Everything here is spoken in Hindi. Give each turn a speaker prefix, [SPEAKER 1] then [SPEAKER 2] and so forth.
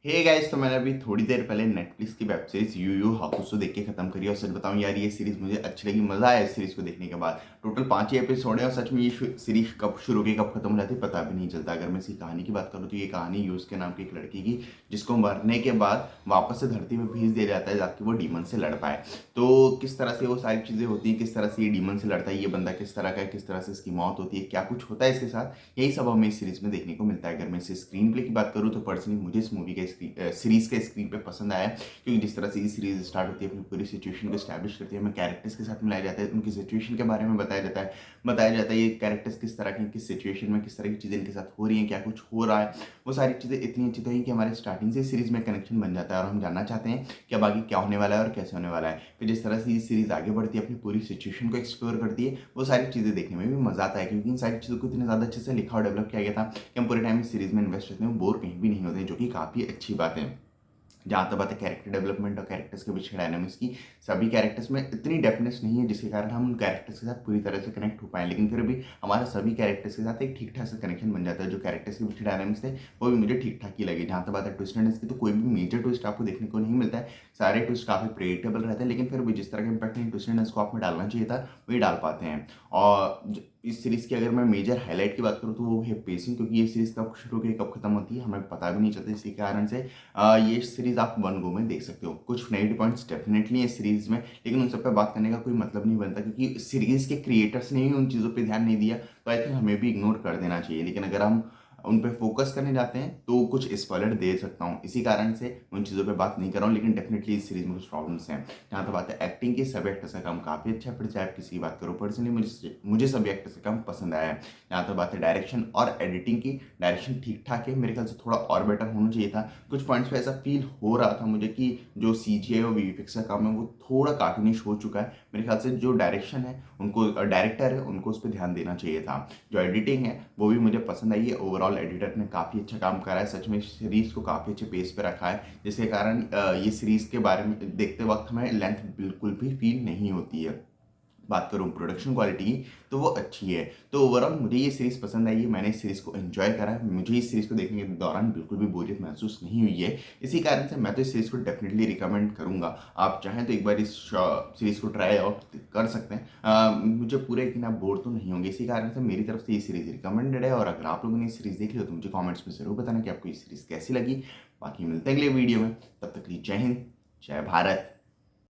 [SPEAKER 1] हे गाइस, तो मैंने अभी थोड़ी देर पहले नेटफ्लिक्स की वेब सीरीज यू यू हाकुसो देख के खत्म करी और सच बताऊं यार, ये सीरीज मुझे अच्छी लगी। मजा आया इस सीरीज को देखने के बाद। टोटल 5 ही एपिसोड है और सच में ये सीरीज कब शुरू होगी कब खत्म हो जाती है पता भी नहीं चलता। अगर मैं इसकी कहानी की बात करूँ तो ये कहानी यूज के नाम की एक लड़की की, जिसको मरने के बाद वापस से धरती में भेज दिया जाता है ताकि वो डीमन से लड़ पाए। तो किस तरह से वो सारी चीजें होती हैं, किस तरह से ये डीमन से लड़ता है, ये बंदा किस तरह का है, किस तरह से इसकी मौत होती है, क्या कुछ होता है इसके साथ, यही सब हमें इस सीरीज में देखने को मिलता है। अगर मैं इस स्क्रीन प्ले की बात करूँ तो पर्सनली मुझे इस मूवी का सीरीज के स्क्रीन पे पसंद आया, क्योंकि जिस तरह से ये सीरीज स्टार्ट होती है अपनी पूरी सिचुएशन को स्टैब्लिश करती है, हमें कैरेक्टर्स के साथ मिलाया जाता है, उनकी सिचुएशन के बारे में बताया जाता है ये कैरेक्टर्स किस तरह के, किस सिचुएशन में किस तरह की चीज़ें इनके साथ हो रही हैं, क्या कुछ हो रहा है। वो सारी चीज़ें इतनी अच्छी तो कि हमारे स्टार्टिंग से सीरीज में कनेक्शन बन जाता है और हम जानना चाहते हैं कि अब आगे क्या होने वाला है और कैसे होने वाला है। फिर जिस तरह से ये सीरीज आगे बढ़ती है, अपनी पूरी सिचुएशन को एक्सप्लोर करती है, वो सारी चीज़ें देखने में भी मजा आता है, क्योंकि इन सारी चीज़ों को इतने ज़्यादा अच्छे से लिखा और डेवलप किया गया था कि हम पूरे टाइम इस सीरीज में इन्वेस्ट रहते हैं, बोर कहीं भी नहीं होते, जो कि काफ़ी अच्छी बात है। जहाँ तक बात है कैरेक्टर डेवलपमेंट और कैरेक्टर्स के बीच डायनामिक्स की, सभी कैरेक्टर्स में इतनी डेप्थनेस नहीं है जिसके कारण हम उन कैरेक्टर्स के साथ पूरी तरह से कनेक्ट हो पाएँ, लेकिन फिर भी हमारा सभी कैरेक्टर्स के साथ एक ठीक ठाक सा कनेक्शन बन जाता है। जो कैरेक्टर्स के बीच डायनामिक्स थे वो भी मुझे ठीक ठाक ही लगे। जहाँ तक बात है ट्विस्ट एंड की, तो कोई भी मेजर ट्विस्ट आपको देखने को नहीं मिलता है, सारे ट्विस्ट काफ़ी प्रेडिक्टेबल रहते हैं, लेकिन फिर भी जिस तरह का इंपैक्ट ट्विस्ट एंड को आप में डालना चाहिए था वही डाल पाते हैं। और इस सीरीज़ की अगर मैं मेजर हाईलाइट की बात करूँ तो वो है पेसिंग, क्योंकि ये सीरीज़ कब शुरू होगी कब खत्म होती है हमें पता भी नहीं चलता। इसी कारण से ये सीरीज़ आप वन गो में देख सकते हो। कुछ नेगेटिव पॉइंट्स डेफिनेटली है इस सीरीज़ में, लेकिन उन सब पे बात करने का कोई मतलब नहीं बनता, क्योंकि सीरीज़ के क्रिएटर्स ने ही उन चीज़ों पे ध्यान नहीं दिया, तो आई थिंक हमें भी इग्नोर कर देना चाहिए। लेकिन अगर हम उन पे फोकस करने जाते हैं तो कुछ स्पॉइलर दे सकता हूँ, इसी कारण से उन चीज़ों पे बात नहीं कर रहा हूँ। लेकिन डेफिनेटली इस सीरीज़ में कुछ प्रॉब्लम्स हैं। जहाँ तक बात है एक्टिंग की, सभी एक्टर्स का काम काफ़ी अच्छा है। फिर चाहे आप किसी की बात करो, पर्सनली मुझे सभी एक्टर्स का काम पसंद आया है। जहाँ तक बात है डायरेक्शन और एडिटिंग की, डायरेक्शन ठीक ठाक है, मेरे ख्याल से थोड़ा और बेटर होना चाहिए था। कुछ पॉइंट्स पे ऐसा फील हो रहा था मुझे कि जो CGI और VFX का काम है वो थोड़ा कार्टूनिश हो चुका है। मेरे ख्याल से जो डायरेक्शन है उनको, डायरेक्टर है उनको उस पर ध्यान देना चाहिए था। जो एडिटिंग है वो भी मुझे पसंद आई है। ओवरऑल एडिटर ने काफ़ी अच्छा काम करा है, सच में सीरीज़ को काफ़ी अच्छे पेस पे रखा है, जिसके कारण ये सीरीज़ के बारे में देखते वक्त हमें लेंथ बिल्कुल भी फील नहीं होती है। बात करूँ प्रोडक्शन क्वालिटी की तो वो अच्छी है। तो ओवरऑल मुझे ये सीरीज़ पसंद आई है, मैंने इस सीरीज़ को एंजॉय करा है, मुझे इस सीरीज़ को देखने के दौरान बिल्कुल भी बोरियत महसूस नहीं हुई है। इसी कारण से मैं तो इस सीरीज़ को डेफिनेटली रिकमेंड करूँगा। आप चाहें तो एक बार इस सीरीज़ को ट्राई आउट कर सकते हैं। मुझे पूरे यकीन आप बोर तो नहीं होंगे। इसी कारण से मेरी तरफ से ये सीरीज़ रिकमेंडेड है, और अगर आप लोगों ने ये सीरीज़ देख ली हो तो मुझे कॉमेंट्स में ज़रूर बताना कि आपको ये सीरीज़ कैसी लगी। बाकी मिलते हैं अगले वीडियो में, तब तक के लिए जय हिंद, जय भारत।